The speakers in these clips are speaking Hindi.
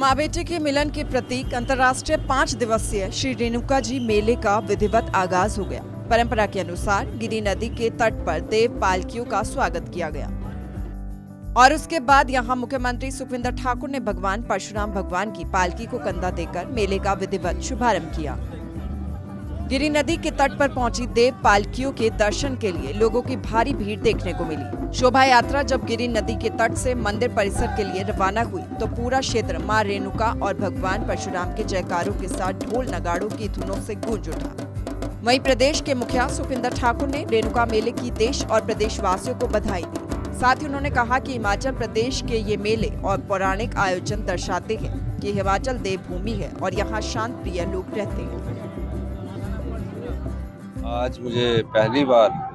माँ बेटे के मिलन के प्रतीक अंतर्राष्ट्रीय 5 दिवसीय श्री रेणुका जी मेले का विधिवत आगाज हो गया। परंपरा के अनुसार गिरि नदी के तट पर देव पालकियों का स्वागत किया गया और उसके बाद यहां मुख्यमंत्री सुखविंदर ठाकुर ने भगवान परशुराम भगवान की पालकी को कंधा देकर मेले का विधिवत शुभारंभ किया। गिरि नदी के तट पर पहुंची देव पालकियों के दर्शन के लिए लोगों की भारी भीड़ देखने को मिली। शोभा यात्रा जब गिरि नदी के तट से मंदिर परिसर के लिए रवाना हुई तो पूरा क्षेत्र मां रेणुका और भगवान परशुराम के जयकारों के साथ ढोल नगाड़ों की धुनों से गूंज उठा। वहीं प्रदेश के मुखिया सुखविंदर ठाकुर ने रेणुका मेले की देश और प्रदेशवासियों को बधाई दी। साथ ही उन्होंने कहा कि हिमाचल प्रदेश के ये मेले और पौराणिक आयोजन दर्शाते हैं कि हिमाचल देवभूमि है और यहाँ शांत प्रिय लोग रहते हैं। आज मुझे पहली बार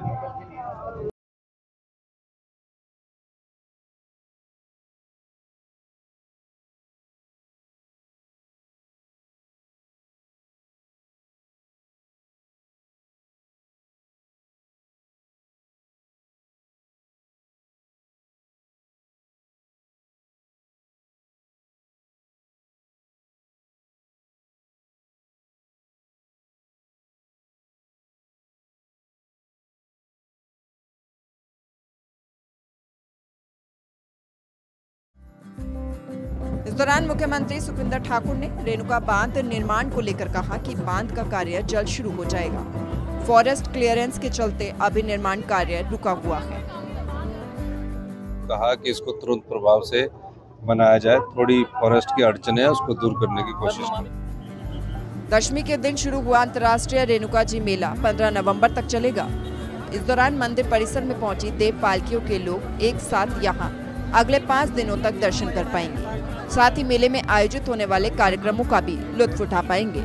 इस दौरान मुख्यमंत्री सुखविंदर ठाकुर ने रेणुका बांध निर्माण को लेकर कहा कि बांध का कार्य जल्द शुरू हो जाएगा। फॉरेस्ट क्लियरेंस के चलते अभी निर्माण कार्य रुका हुआ है। कहा कि इसको तुरंत प्रभाव से बनाया जाए, थोड़ी फॉरेस्ट की अड़चन है उसको दूर करने की कोशिश करें। दशमी के दिन शुरू हुआ अंतर्राष्ट्रीय रेणुका जी मेला 15 नवंबर तक चलेगा। इस दौरान मंदिर परिसर में पहुंची देव पालकियों के लोग एक साथ यहां अगले 5 दिनों तक दर्शन कर पाएंगे। साथ ही मेले में आयोजित होने वाले कार्यक्रमों का भी लुत्फ उठा पाएंगे।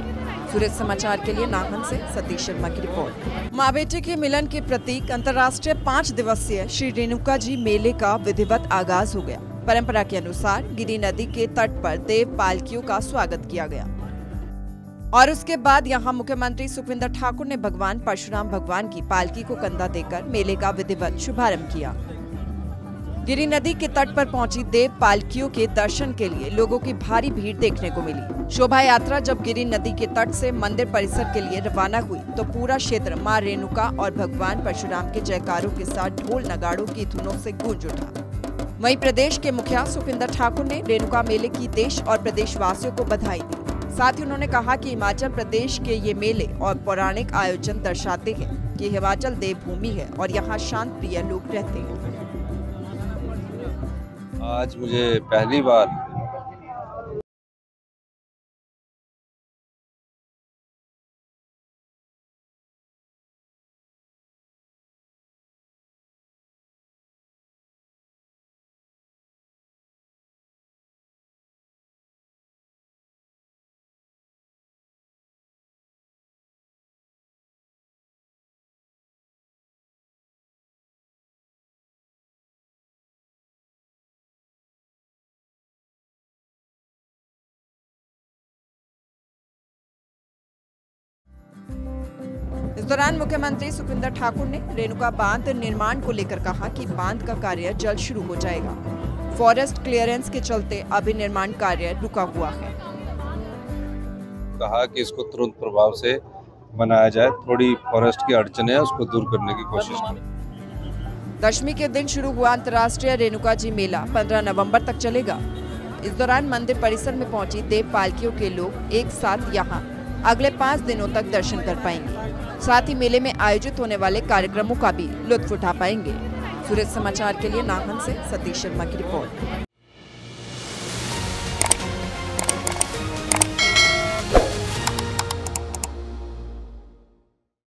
सूरज समाचार के लिए नाहन से सतीश शर्मा की रिपोर्ट। माँ बेटे के मिलन के प्रतीक अंतर्राष्ट्रीय 5 दिवसीय श्री रेणुका जी मेले का विधिवत आगाज हो गया। परंपरा के अनुसार गिरि नदी के तट पर देव पालकियों का स्वागत किया गया और उसके बाद यहां मुख्यमंत्री सुखविंदर ठाकुर ने भगवान परशुराम भगवान की पालकी को कंधा देकर मेले का विधिवत शुभारंभ किया। गिरि नदी के तट पर पहुंची देव पालकियों के दर्शन के लिए लोगों की भारी भीड़ देखने को मिली। शोभा यात्रा जब गिरि नदी के तट से मंदिर परिसर के लिए रवाना हुई तो पूरा क्षेत्र मां रेणुका और भगवान परशुराम के जयकारों के साथ ढोल नगाड़ों की धुनों से गूंज उठा। वहीं प्रदेश के मुखिया सुखविंदर ठाकुर ने रेणुका मेले की देश और प्रदेशवासियों को बधाई दी। साथ ही उन्होंने कहा कि हिमाचल प्रदेश के ये मेले और पौराणिक आयोजन दर्शाते हैं कि हिमाचल देवभूमि है और यहाँ शांत प्रिय लोग रहते हैं। आज मुझे पहली बार इस दौरान मुख्यमंत्री सुखविंदर ठाकुर ने रेणुका बांध निर्माण को लेकर कहा कि बांध का कार्य जल्द शुरू हो जाएगा। फॉरेस्ट क्लियरेंस के चलते अभी निर्माण कार्य रुका हुआ है। कहा कि इसको तुरंत प्रभाव से बनाया जाए, थोड़ी फॉरेस्ट की अड़चन है उसको दूर करने की कोशिश करें। दशमी के दिन शुरू हुआ अंतर्राष्ट्रीय रेणुका जी मेला 15 नवंबर तक चलेगा। इस दौरान मंदिर परिसर में पहुंची देव पालकियों के लोग एक साथ यहां अगले 5 दिनों तक दर्शन कर पाएंगे। साथ ही मेले में आयोजित होने वाले कार्यक्रमों का भी लुत्फ उठा पाएंगे। सूरज समाचार के लिए नाहन से सतीश शर्मा की रिपोर्ट।